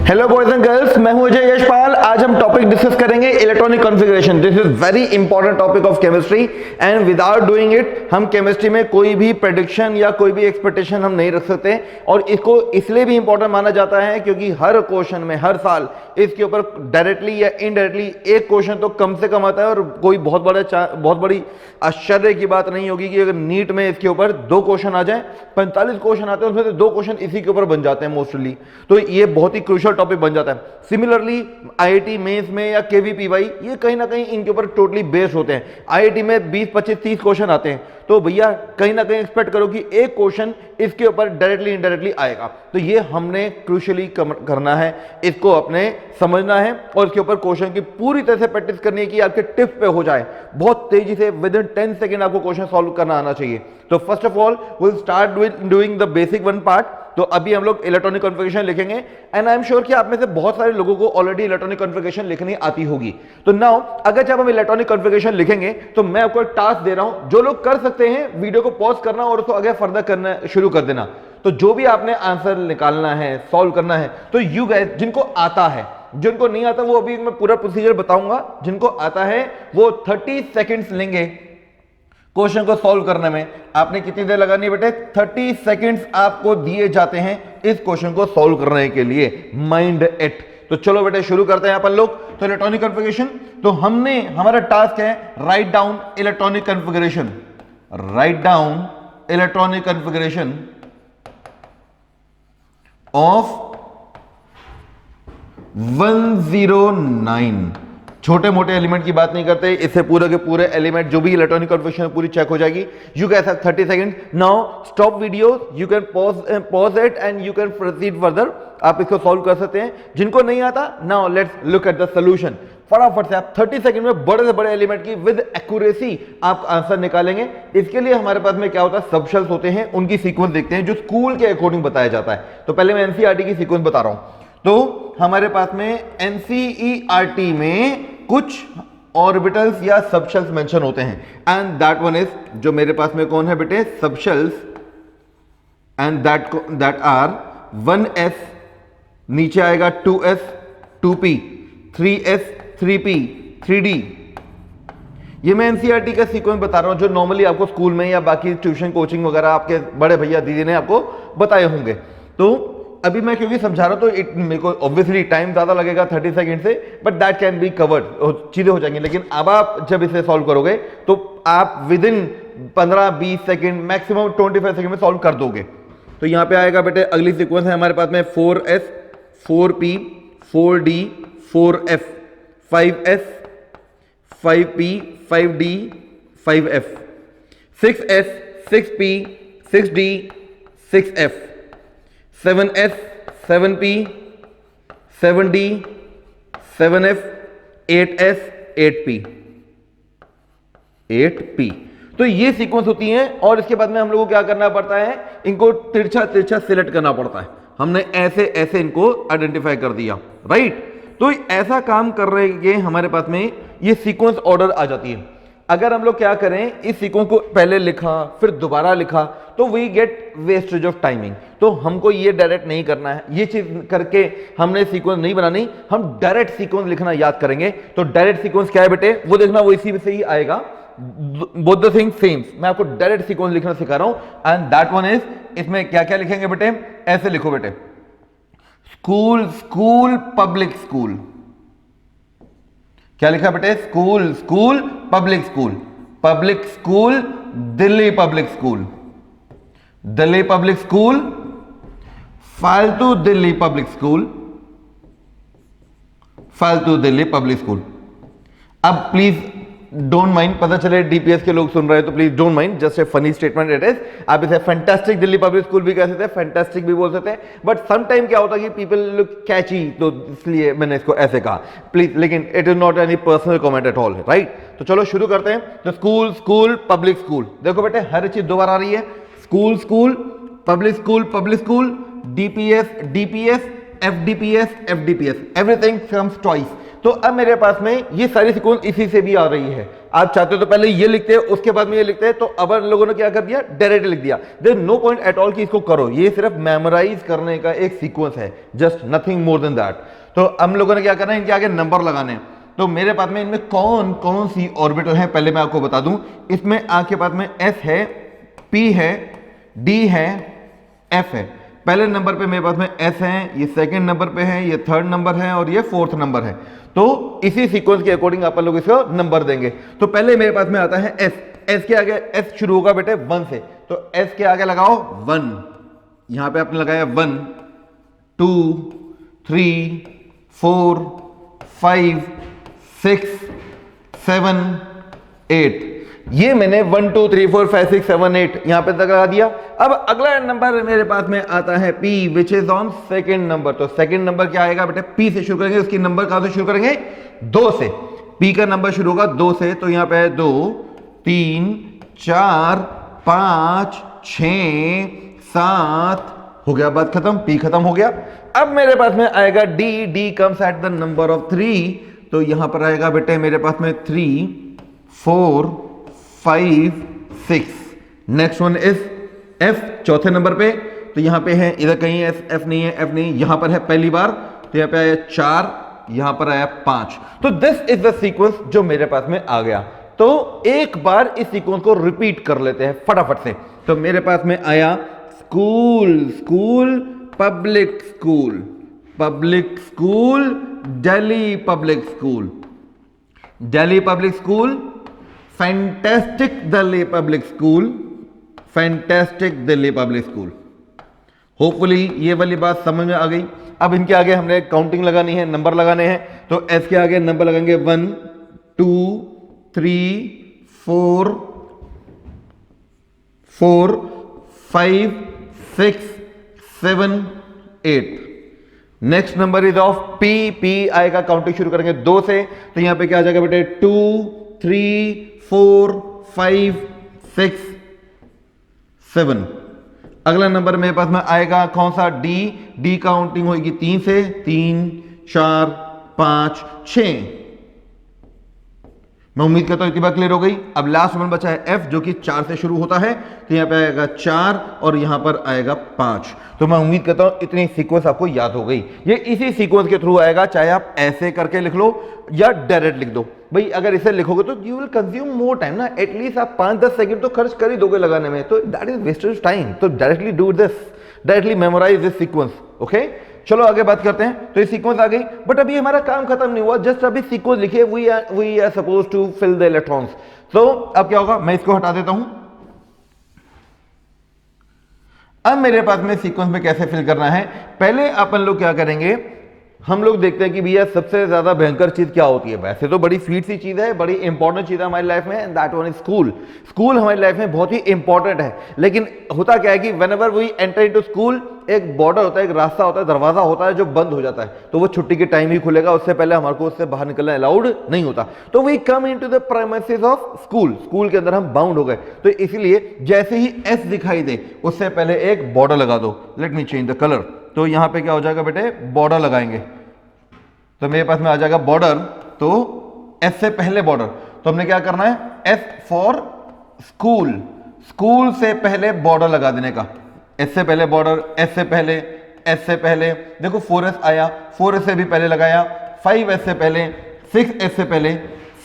Hello boys and girls, मैं हूं अजय यशपाल। आज हम टॉपिक डिस्कस करेंगे electronic configuration. This is very important topic of chemistry and without doing it हम chemistry में कोई भी प्रेडिक्शन या कोई भी एक्सपेक्टेशन हम नहीं रख सकते। और इसको इसलिए भी इंपॉर्टेंट माना जाता है क्योंकि हर क्वेश्चन में हर साल इसके ऊपर डायरेक्टली या इनडायरेक्टली एक क्वेश्चन तो कम से कम आता है। और कोई बहुत बड़ी आश्चर्य की बात नहीं होगी कि अगर नीट में इसके ऊपर 2 क्वेश्चन आ जाए, 45 क्वेश्चन आते हैं उसमें से 2 क्वेश्चन इसी के ऊपर बन जाते हैं मोस्टली। तो ये बहुत ही क्रूशियल टॉपिक बन जाता है। सिमिलरली आईआईटी मेंस में या केवीपीवाई ये कहीं ना कहीं इनके ऊपर टोटली बेस्ड होते हैं। आईआईटी में 20, 25, 30 क्वेश्चन आते हैं, तो भैया कहीं ना कहीं एक्सपेक्ट करो कि एक क्वेश्चन इसके ऊपर डायरेक्टली इनडायरेक्टली आएगा। तो ये हमने क्रूशियली करना है, इसको अपने समझना है और इसके ऊपर क्वेश्चन की पूरी तरह से प्रैक्टिस करनी है कि आपके टिप पे हो जाए। बहुत तेजी से विद इन 10 सेकेंड आपको क्वेश्चन सॉल्व करना आना चाहिए। तो first of all will start doing the basic one part. तो अभी हम लोग इलेक्ट्रॉनिक कॉन्फ़िगरेशन लिखेंगे एंड आई एम श्योर कि आप में से बहुत सारे लोगों को ऑलरेडी इलेक्ट्रॉनिक कॉन्फ़िगरेशन लिखनी आती होगी। तो नाउ अगर जब हम इलेक्ट्रॉनिक कॉन्फ़िगरेशन लिखेंगे तो मैं आपको एक टास्क दे रहा हूं, जो लोग कर सकते हैं वीडियो को पॉज करना और उसको आगे फर्दर करना शुरू कर देना। तो जो भी आपने आंसर निकालना है, सॉल्व करना है, तो यू गाइस जिनको आता है, जिनको नहीं आता वो अभी मैं पूरा प्रोसीजर बताऊंगा। जिनको आता है वो 30 सेकेंड्स लेंगे क्वेश्चन को सॉल्व करने में। आपने कितनी देर लगानी है बेटे? 30 सेकंड्स आपको दिए जाते हैं इस क्वेश्चन को सॉल्व करने के लिए। Mind it. तो चलो बेटे शुरू करते हैं अपन लोग। तो इलेक्ट्रॉनिक कॉन्फ़िगरेशन, तो हमारा टास्क है write down electronic configuration. Write down electronic configuration of 109। छोटे मोटे एलिमेंट की बात नहीं करते, इससे पूरे के पूरे एलिमेंट जो भी इलेक्ट्रॉनिक कॉन्फ़िगरेशन पूरी चेक हो जाएगी। You can have 30 second. Now stop video, you can pause it and you can proceed further. आप इसको सॉल्व कर सकते हैं। जिनको नहीं आता, now let's look at the solution. फटाफट से आप 30 सेकंड में बड़े से बड़े एलिमेंट की विद एक्यूरेसी आप आंसर निकालेंगे। इसके लिए हमारे पास में क्या होता है, सबशेल्स होते हैं, उनकी सीक्वेंस देखते हैं जो स्कूल के अकॉर्डिंग बताया जाता है। तो पहले मैं एनसीईआरटी की सीक्वेंस बता रहा हूं। तो हमारे पास में एनसीईआरटी में कुछ ऑर्बिटल्स या सबशेल्स मेंशन होते हैं एंड दैट वन इज, जो मेरे पास में कौन है बेटे, subshells, and that are 1s, नीचे आएगा 2s, 2p, 3s, 3p, 3d। ये मैं एनसीईआरटी का सीक्वेंस बता रहा हूं जो नॉर्मली आपको स्कूल में या बाकी ट्यूशन कोचिंग वगैरह आपके बड़े भैया दीदी ने आपको बताए होंगे। तो अभी मैं क्योंकि समझा रहा हूं तो मेरे को ऑब्वियसली टाइम ज्यादा लगेगा 30 सेकंड से, but that can be covered, चीजें हो जाएंगी। लेकिन अब आप जब इसे सॉल्व करोगे तो आप with in 15-20 second, maximum 25 second में सॉल्व कर दोगे। तो यहां पे आएगा बेटे, अगली सीक्वेंस है हमारे पास में 4s, 4p, 4d, 4f, 5s, 5p, 5d, 5f, 6s, 6p, 6d, 6f, 7s, 7p, 7d, 7f, 8s, 8p, 8p। तो ये सीक्वेंस होती हैं और इसके बाद में हम लोगों को क्या करना पड़ता है, इनको तिरछा तिरछा सिलेक्ट करना पड़ता है। हमने ऐसे ऐसे इनको आइडेंटिफाई कर दिया, राइट। तो ऐसा काम कर रहे हैं हमारे पास में ये सीक्वेंस ऑर्डर आ जाती है। अगर हम लोग क्या करें, इस सीक्वेंस को पहले लिखा फिर दोबारा लिखा तो we get wastage of timing. तो हमको ये डायरेक्ट नहीं करना है, ये चीज करके हमने सीक्वेंस नहीं बनानी, हम डायरेक्ट सीक्वेंस लिखना याद करेंगे। तो डायरेक्ट सीक्वेंस क्या है बेटे, वो देखना, वो इसी में से ही आएगा। Both the things same. मैं आपको डायरेक्ट सीक्वेंस लिखना सिखा रहा हूं एंड दैट वन इज, इसमें क्या क्या लिखेंगे बेटे, ऐसे लिखो बेटे, स्कूल, स्कूल, पब्लिक स्कूल। क्या लिखा बेटे, school, school, public school, public school, Delhi public school, Delhi public school, फालतू दिल्ली पब्लिक स्कूल, फालतू दिल्ली पब्लिक स्कूल। अब प्लीज डोंट माइंड, पता चले डीपीएस के लोग सुन रहे हैं तो please don't mind, just a funny statement it is. आप इसे फैंटास्टिक दिल्ली पब्लिक स्कूल भी कह सकते हैं, फैंटास्टिक भी बोल सकते हैं, बट सम टाइम क्या होता है कि पीपल लुक कैची, तो इसलिए मैंने इसको ऐसे कहा प्लीज। लेकिन it is not any personal comment at all, right. तो चलो शुरू करते हैं। तो स्कूल, स्कूल, पब्लिक स्कूल, देखो बेटे हर चीज दो बार आ रही है। School, school, public school, public school, DPS, DPS, FDPS, FDPS, everything comes twice. तो अब मेरे पास में ये सारी सीक्वेंस इसी से भी आ रही है। आप चाहते हो तो पहले ये लिखते हैं, उसके बाद में ये लिखते हैं, तो अब लोगों ने क्या कर दिया, डायरेक्ट लिख दिया। There no point at all कि इसको करो, ये सिर्फ मेमोराइज करने का एक सीक्वेंस है, just nothing more than that. तो हम लोगों ने क्या करना है, इनके आगे नंबर लगाने हैं। तो मेरे पास में इनमें कौन कौन सी ऑर्बिटल है पहले मैं आपको बता दूं। इसमें आपके पास में एस है, पी है, डी है, एफ है। पहले नंबर पे मेरे पास में एस है, ये सेकंड नंबर पे है, ये थर्ड नंबर है और ये फोर्थ नंबर है। तो इसी सीक्वेंस के अकॉर्डिंग अपन लोग इसको नंबर देंगे। तो पहले मेरे पास में आता है एस, एस के आगे एस शुरू होगा बेटे 1 से, तो एस के आगे लगाओ 1, यहां पे आपने लगाया 1 2 3 4 5 6 7 8, ये मैंने 1 2 3 4 5 6 7 8 यहां पे तक लगा दिया। अब अगला नंबर मेरे पास में आता है P which is on second number. तो सेकंड नंबर क्या आएगा बेटे, P से शुरू करेंगे, उसकी नंबर कहां से शुरू करेंगे, 2 से। P का नंबर शुरू होगा 2 से, तो यहां पे 2 3 4 5 6 7 हो गया, बात खत्म, P खत्म हो गया। अब मेरे पास में आएगा D, D comes at the number of 3, तो यहां पर आएगा बेटे मेरे पास में 3 4 5 6। नेक्स्ट वन इज F, चौथे नंबर पे, तो यहां पे है, इधर कहीं F नहीं है, F नहीं, यहां पर है पहली बार, तो यहां पे आया 4, यहां पर आया 5। तो दिस इज द सीक्वेंस जो मेरे पास में आ गया। तो एक बार इस सीक्वेंस को रिपीट कर लेते हैं फटाफट से। तो मेरे पास में आया school, school, public school, public school, Delhi public school, Delhi public school, fantastic Delhi public school, fantastic Delhi public school. Hopefully ये वाली बात समझ में आ गई। अब इनके आगे हमने काउंटिंग लगानी है, नंबर लगाने हैं। तो एस के आगे नंबर लगाएंगे 1 2 3 4 4 5 6 7 8। Next number is of P, P आएगा, काउंटिंग शुरू करेंगे 2 से, तो यहां पे क्या आ जाएगा बेटे 2 3 4 5 6 7। अगला नंबर मेरे पास में आएगा कौन सा, डी, डी काउंटिंग होगी 3 से, 3 4 5 6। मैं उम्मीद करता हूं इतनी बात क्लियर हो गई। अब लास्ट नंबर बचा है एफ, जो कि 4 से शुरू होता है, तो यहां पे आएगा 4 और यहां पर आएगा 5। तो मैं उम्मीद करता हूं इतनी सीक्वेंस आपको याद हो गई। ये इसी सीक्वेंस के थ्रू आएगा, चाहे आप ऐसे करके लिख लो या डायरेक्ट लिख दो। भाई अगर इसे लिखोगे तो you will consume more time ना, एटलीस्ट आप 5-10 सेकंड तो खर्च कर ही दोगे लगाने में, तो दैट इज वेस्टेड टाइम। तो directly do this, directly memorise this sequence. Okay, चलो आगे बात करते हैं। तो ये सीक्वेंस आ गई, बट अभी हमारा काम खत्म नहीं हुआ, जस्ट अभी सीक्वेंस लिखिए, we are suppose to fill the electrons. तो अब क्या होगा, मैं इसको हटा देता हूं। अब मेरे पास में सीक्वेंस में कैसे फिल करना है, पहले अपन लोग क्या करेंगे, हम लोग देखते हैं कि भैया सबसे ज्यादा भयंकर चीज क्या होती है। वैसे तो बड़ी स्वीट सी चीज है, बड़ी इंपॉर्टेंट चीज है हमारी लाइफ में, that one is school. School हमारी लाइफ में बहुत ही इंपॉर्टेंट है, लेकिन होता क्या है कि whenever we enter into school, एक बॉर्डर होता है, एक रास्ता होता है, दरवाजा होता है जो बंद हो जाता है, तो वो छुट्टी के टाइम ही खुलेगा, उससे पहले हमारे को उससे बाहर निकलना अलाउड नहीं होता। तो we come into the premises of school, school के अंदर हम बाउंड हो गए। तो इसलिए जैसे ही एस दिखाई दे, उससे पहले एक बॉर्डर लगा दो। Late me change the colour. तो यहां पे क्या हो जाएगा बेटे, बॉर्डर लगाएंगे, तो मेरे पास में आ जाएगा बॉर्डर। तो एस से पहले बॉर्डर, तो हमने क्या करना है, एस फॉर स्कूल, स्कूल से पहले बॉर्डर लगा देने का। एस से पहले बॉर्डर, एस से पहले, एस से पहले, देखो 4S आया, 4S से भी पहले लगाया, 5S से पहले, 6S से पहले,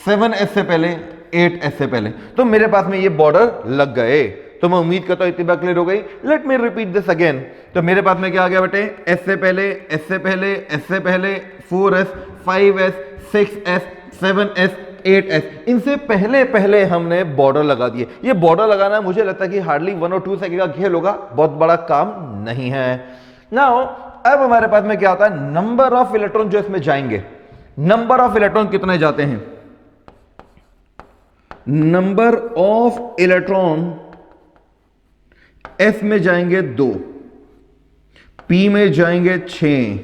7S से पहले, 8S से पहले। तो मेरे पास में ये बॉर्डर लग गए। तो मैं उम्मीद करता हूं इतनी बात क्लियर हो गई। Let me repeat this again. तो मेरे पास में क्या आ गया बेटे, एस से पहले, एस से पहले, एस से पहले, 4S, 5S, 6S, 7S, 8S, इनसे पहले पहले हमने बॉर्डर लगा दिए। ये बॉर्डर लगाना मुझे लगता है कि हार्डली 1 और 2 सेकंड का खेल होगा, बहुत बड़ा काम नहीं है। नाउ अब हमारे पास में क्या होता है, नंबर ऑफ इलेक्ट्रॉन जो इसमें जाएंगे। नंबर ऑफ इलेक्ट्रॉन कितने जाते हैं, नंबर ऑफ इलेक्ट्रॉन एस में जाएंगे 2, पी में जाएंगे 6,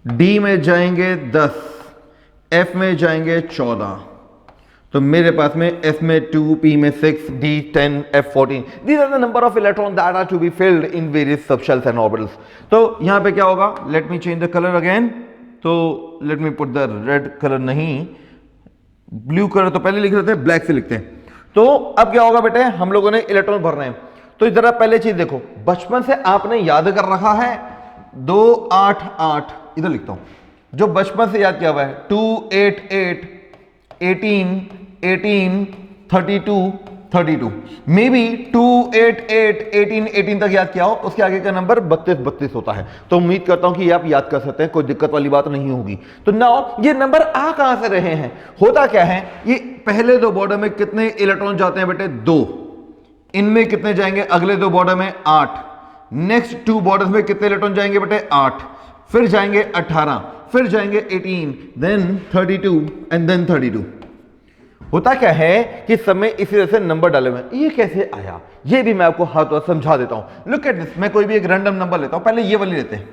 डी में जाएंगे 10, एफ में जाएंगे 14। तो मेरे पास में एस में 2, पी में 6, D 10, F 14। These are the number of electron that are to be filled in various subshells and orbitals. तो यहां पे क्या होगा, let me change the colour again. तो let me put the red colour, नहीं blue colour तो पहले लिख रहे थे, ब्लैक से लिखते हैं। तो अब क्या होगा बेटे, हम लोगों ने इलेक्ट्रॉन भरने हैं। तो जरा पहले चीज देखो, बचपन से आपने याद कर रखा है 2 8 8, इधर लिखता हूं जो बचपन से याद किया हुआ है 2 8 8 18 18 32 32, मे बी 2 8 8 18 18 तक याद किया हो, उसके आगे का नंबर 32 32 होता है। तो उम्मीद करता हूं कि ये आप याद कर सकते हैं, कोई दिक्कत वाली बात नहीं होगी। तो नाउ ये नंबर आ कहां से रहे हैं, होता क्या है, ये पहले दो बॉर्डर में कितने इलेक्ट्रॉन जाते हैं बेटे, 2, इनमें कितने जाएंगे, अगले दो बॉर्डर में 8, नेक्स्ट 2 बॉर्डर्स में कितने इलेक्ट्रॉन जाएंगे बेटे, 8, फिर जाएंगे 18, फिर जाएंगे 18, देन 32 एंड देन 32। होता क्या है कि समय इसी तरह से नंबर डाले हुए हैं। ये कैसे आया, ये भी मैं आपको हाथ समझा देता हूं। लुक एट दिस, मैं कोई भी एक रैंडम नंबर लेता हूं, पहले ये वाली लेते हैं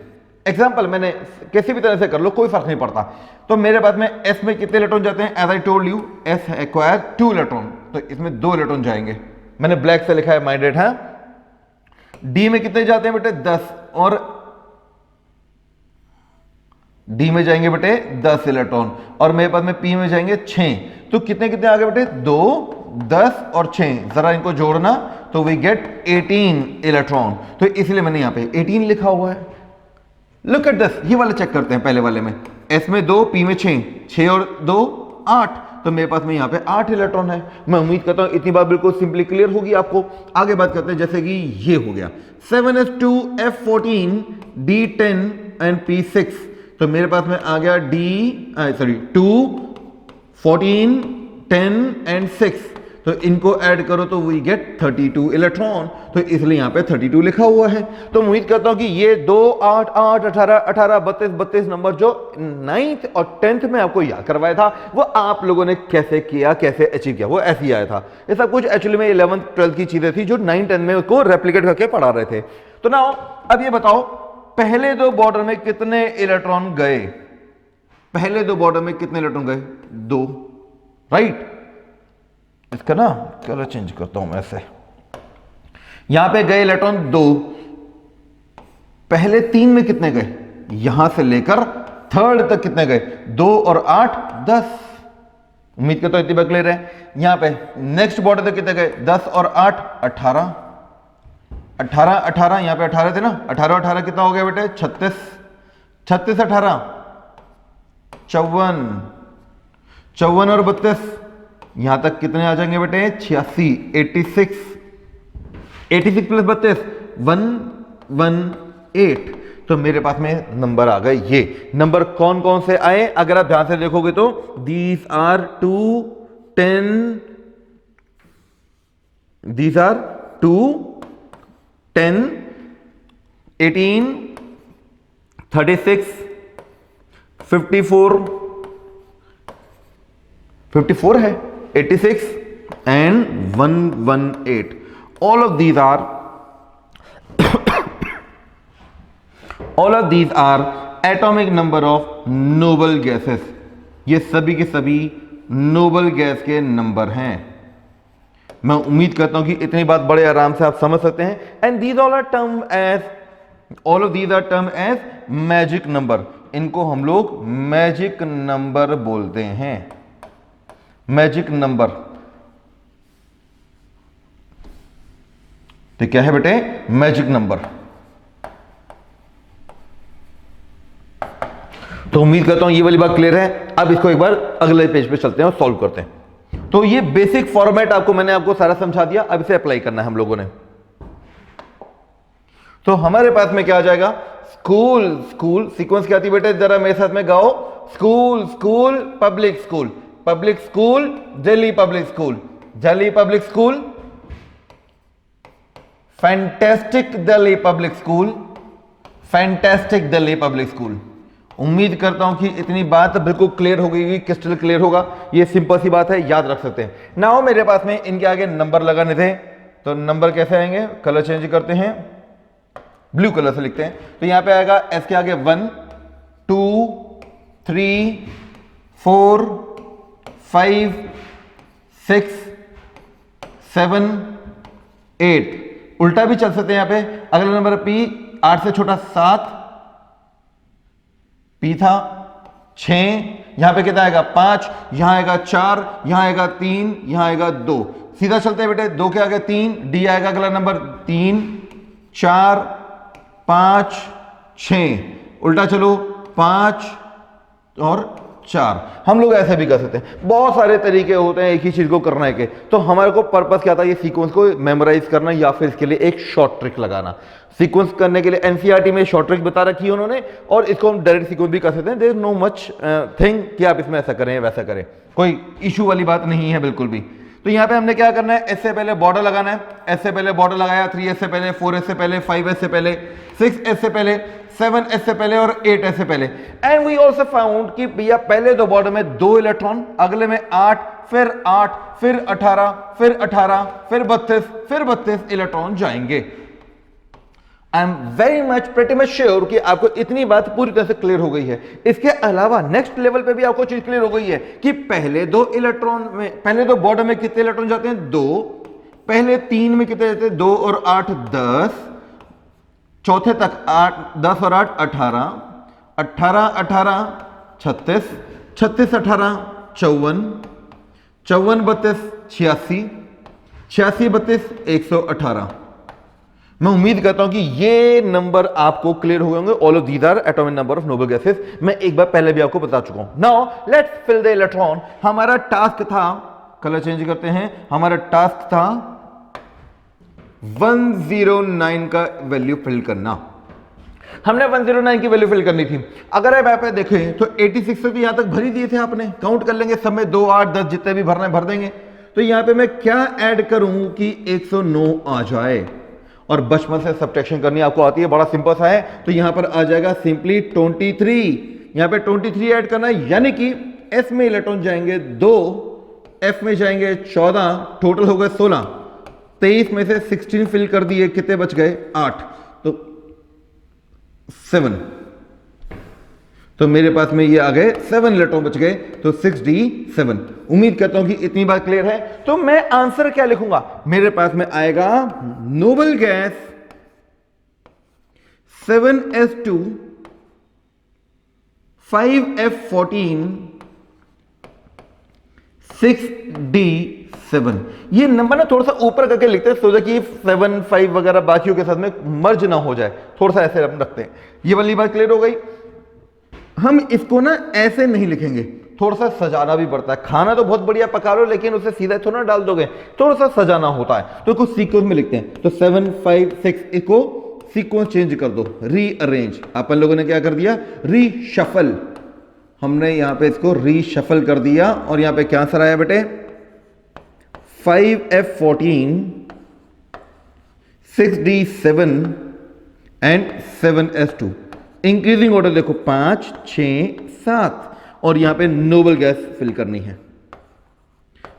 एग्जांपल, मैंने किसी भी तरह से कर लो, कोई फर्क नहीं पड़ता। तो मेरे पास में एस में कितने इलेक्ट्रॉन जाते हैं, as I told you s acquire 2 electron, तो इसमें 2 इलेक्ट्रॉन जाएंगे, मैंने ब्लैक से लिखा है माइंडेड है। डी में कितने जाते हैं बेटे, 10, और डी में जाएंगे बेटे 10 इलेक्ट्रॉन, और मेरे पास में पी में जाएंगे 6। तो कितने कितने आ गए बेटे, 2 10 और 6, जरा इनको जोड़ना तो वी गेट 18 इलेक्ट्रॉन। तो इसलिए मैंने यहां पे 18 लिखा हुआ है। लुक एट दिस, ये वाला चेक करते हैं, पहले वाले में एस में 2 पी में 6, 6 और 2 8, तो मेरे पास में यहां पे 8 इलेक्ट्रॉन है। मैं उम्मीद करता हूं इतनी बात बिल्कुल सिंपली क्लियर होगी आपको। आगे बात करते हैं, जैसे कि ये हो गया 7s2 f14 d10 and p6, तो मेरे पास में आ गया D 2 14 10 एंड 6, तो इनको ऐड करो तो वी गेट 32 इलेक्ट्रॉन, तो इसलिए यहां पे 32 लिखा हुआ है। तो उम्मीद करता हूं कि ये 2 8 8 18 18 32 32 नंबर जो 9th और 10th में आपको याद करवाया था, वो आप लोगों ने कैसे किया, कैसे अचीव किया, वो ऐसे ही आया था। ये सब कुछ एक्चुअली में 11th 12th की चीजें थी जो 9 10 में उसको रेप्लिकेट करके पढ़ा रहे थे। तो ना अब ये बताओ, पहले दो बॉर्डर में कितने इलेक्ट्रॉन गए, पहले दो बॉर्डर में कितने इलेक्ट्रॉन गए, 2, राइट। इसका ना कलर चेंज करता हूं मैं ऐसे, यहां पे गए इलेक्ट्रॉन 2, पहले 3 में कितने गए, यहां से लेकर 3rd तक कितने गए, 2 और 8 10। उम्मीद करता हूं इतनी बात क्लियर है। यहां पे नेक्स्ट बॉर्डर तक कितने गए, 10 और 8 18 18 18, यहां पे 18 थे ना, 18 18 कितना हो गया बेटे, 36 36 18 54 54 और 32, यहां तक कितने आ जाएंगे बेटे, 86 86 86 प्लस 32 118। तो मेरे पास में नंबर आ गए। ये नंबर कौन कौन से आए, अगर आप ध्यान से देखोगे तो दीज आर 2 10, दीज आर 2 10 18 36 54 54 है, 86 and 118. All of these are atomic number of noble gases. ये सभी के सभी नोबल गैस के नंबर हैं। मैं उम्मीद करता हूं कि इतनी बात बड़े आराम से आप समझ सकते हैं। And these all are term as, all of these are term as magic number. इनको हम लोग मैजिक नंबर बोलते हैं, मैजिक नंबर। तो क्या है बेटे, मैजिक नंबर। तो उम्मीद करता हूं ये वाली बात क्लियर है। अब इसको एक बार अगले पेज पे चलते हैं और सॉल्व करते हैं। तो ये बेसिक फॉर्मेट मैंने आपको सारा समझा दिया, अब इसे अप्लाई करना है हम लोगों ने। तो हमारे पास में क्या आ जाएगा, स्कूल स्कूल, सीक्वेंस क्या आती बेटे, जरा मेरे साथ में गाओ, school school public school, public school Delhi public school, Delhi public school fantastic Delhi public school, fantastic Delhi public school. उम्मीद करता हूं कि इतनी बात बिल्कुल क्लियर हो गई, क्रिस्टल क्लियर होगा। ये सिंपल सी बात है, याद रख सकते हैं ना। हो मेरे पास में इनके आगे नंबर लगाने थे, तो नंबर कैसे आएंगे, कलर चेंज करते हैं, ब्लू कलर से लिखते हैं। तो यहां पे आएगा एस के आगे 1 2 3 4 5 6 7 8। उल्टा भी चल सकते हैं। यहां पे अगला नंबर पी, 8 से छोटा 7, पी था 6, यहां पे कितना आएगा 5, यहां आएगा 4, यहां आएगा 3, यहां आएगा 2। सीधा चलते हैं बेटे, 2 के आगे 3, डी आएगा अगला नंबर 3, 4, 5, 6, उल्टा चलो 5 और 4। हम लोग ऐसे भी कर सकते हैं, बहुत सारे तरीके होते हैं एक ही चीज को करने के। तो हमारे को पर्पस क्या था, ये सीक्वेंस को मेमोराइज करना या फिर इसके लिए एक शॉर्ट ट्रिक लगाना। सीक्वेंस करने के लिए एनसीईआरटी में शॉर्ट ट्रिक बता रखी है उन्होंने, और इसको हम डायरेक्ट सीक्वेंस भी कर सकते हैं। There is no much thing कि आप इसमें ऐसा करें वैसा करें, कोई इशू वाली बात नहीं है बिल्कुल भी। तो यहां पे हमने क्या करना है, एस से पहले बॉर्डर लगाना है। एस से पहले बॉर्डर लगाया, 3s से पहले, 4s से पहले, 5s से पहले, 6s से पहले, 7s से पहले और 8s से पहले। एंड वी ऑल्सो फाउंड कि भैया पहले दो बॉर्डर में 2 इलेक्ट्रॉन, अगले में 8, फिर 8, फिर 18, फिर 18, फिर 32, फिर 32 इलेक्ट्रॉन जाएंगे। I am very much pretty much sure कि आपको इतनी बात पूरी तरह से क्लियर हो गई है। इसके अलावा नेक्स्ट लेवल पे भी आपको चीज क्लियर हो गई है कि पहले दो इलेक्ट्रॉन में, पहले दो बॉर्डर में कितने इलेक्ट्रॉन जाते हैं, 2, पहले 3 में कितने जाते हैं, 2 और 8 10, चौथे तक 8, 10 और 8 18, 18 18 36, 36 18 54, 54 32 86, 86 32 118। मैं उम्मीद करता हूं कि ये नंबर आपको क्लियर हो गए होंगे। All of these are atomic number of noble gases. मैं एक बार पहले भी आपको बता चुका हूं। Now let's fill the electron. हमारा टास्क था, कलर चेंज करते हैं, हमारा टास्क था 109 का वैल्यू फिल करना। हमने 109 की वैल्यू फिल करनी थी। अगर आप यहाँ पे देखें तो 86 से भी यहां तक भर ही दिए थे आपने, काउंट कर लेंगे सब में, 2 8 10 जितने भी भरना है भर देंगे। तो यहां पे मैं क्या ऐड करूं कि 109 आ जाए, और बचपन से सब्ट्रैक्शन करनी आपको आती है, बड़ा सिंपल सा है। तो यहां पर आ जाएगा सिंपली 23, यहां पे 23 ऐड करना है, यानी कि एस में इलेक्ट्रॉन जाएंगे 2, एफ में जाएंगे 14, टोटल हो गए 16। 23 में से 16 फिल कर दिए, कितने बच गए 8, तो 7। तो मेरे पास में ये आ गए 7 इलेक्ट्रॉन बच गए, तो 6d7। उम्मीद करता हूं कि इतनी बात क्लियर है। तो मैं आंसर क्या लिखूंगा, मेरे पास में आएगा noble gas 7s2 5f14 6d7। ये नंबर ना थोड़ा सा ऊपर करके लिखते हैं, सोचा कि 7 5 वगैरह बाकियों के साथ में मर्ज ना हो जाए, थोड़ा सा ऐसे रखते हैं। ये वाली बात क्लियर हो गई। हम इसको ना ऐसे नहीं लिखेंगे, थोड़ा सा सजाना भी पड़ता है। खाना तो बहुत बढ़िया पका लो, लेकिन उसे सीधा थोड़ा ना डाल दोगे, थोड़ा सा सजाना होता है। तो कुछ सीक्वेंस में लिखते हैं। तो 7 5 6 इसको सीक्वेंस चेंज कर दो, रीअरेंज। अपन लोगों ने क्या कर दिया, रीशफल। हमने यहां पे इसको रीशफल कर दिया, और यहां पे क्या आंसर आया बेटे, 5f14 6d7 and 7s2। Increasing order देखो, 5 6 7, और यहां पे नोबल गैस फिल करनी है।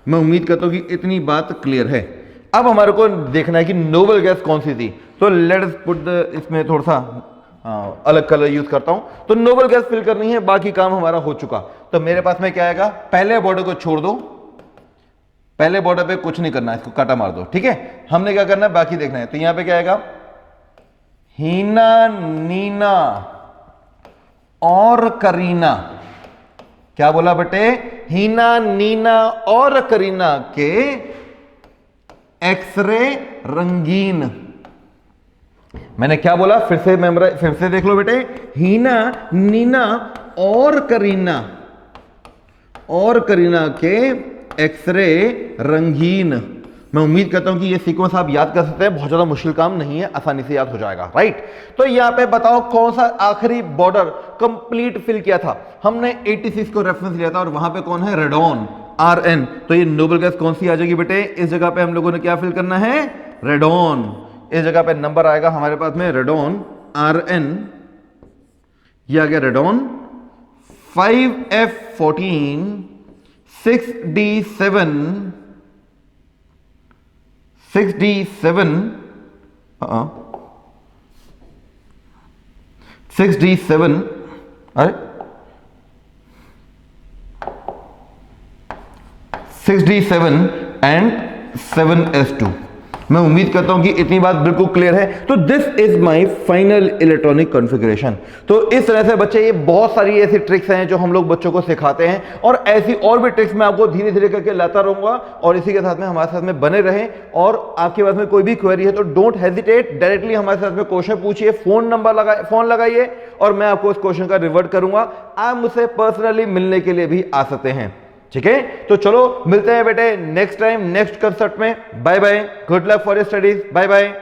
मैं उम्मीद करता हूं कि इतनी बात क्लियर है। अब हमारे को देखना है कि नोबल गैस कौन सी थी। तो लेट्स पुट इसमें थोड़ा सा अलग कलर यूज करता हूं। तो नोबल गैस फिल करनी है, बाकी काम हमारा हो चुका। तो मेरे पास में क्या आएगा, पहले बॉर्डर को छोड़ दो, पहले बॉर्डर पे कुछ नहीं करना, इसको काटा मार दो, ठीक है। हमने क्या करना है, बाकी देखना है। तो यहां पे क्या आएगा, हीना नीना और करीना। क्या बोला बेटे, हीना नीना और करीना के एक्सरे रंगीन। मैंने क्या बोला, फिर से देख लो बेटे, हीना नीना और करीना के एक्सरे रंगीन। मैं उम्मीद करता हूं कि ये सीक्वेंस आप याद कर सकते हैं, बहुत ज्यादा मुश्किल काम नहीं है, आसानी से याद हो जाएगा, राइट। तो यहां पे बताओ कौन सा आखिरी बॉर्डर कंप्लीट फिल किया था। हमने 86 को रेफरेंस लिया था, और वहां पे कौन है, रेडॉन Rn। तो ये नोबल गैस कौन सी आ जाएगी बेटे, इस जगह पे हम लोगों ने क्या फिल करना है, रेडॉन। इस जगह पे नंबर आएगा हमारे पास में रेडॉन Rn, ये आ गया रेडॉन। 5f14 6d7 6d7 अरे 6d7 एंड 7s2। मैं उम्मीद करता हूं कि इतनी बात बिल्कुल क्लियर है। तो this is my final electronic configuration. तो इस तरह से बच्चे ये बहुत सारी ऐसी ट्रिक्स हैं जो हम लोग बच्चों को सिखाते हैं, और ऐसी और भी ट्रिक्स मैं आपको धीरे धीरे करके लाता रहूंगा। और इसी के साथ में हमारे साथ में बने रहें, और आपके पास में कोई भी क्वेरी है तो डोंट हेजिटेट, डायरेक्टली हमारे साथ में क्वेश्चन पूछिए, फोन लगाइए और मैं आपको उस क्वेश्चन का रिवर्ट करूंगा। आप मुझसे पर्सनली मिलने के लिए भी आ सकते हैं, ठीक है। तो चलो मिलते हैं बेटे नेक्स्ट टाइम, नेक्स्ट कंसेप्ट में। Bye bye, good luck for your studies, bye bye.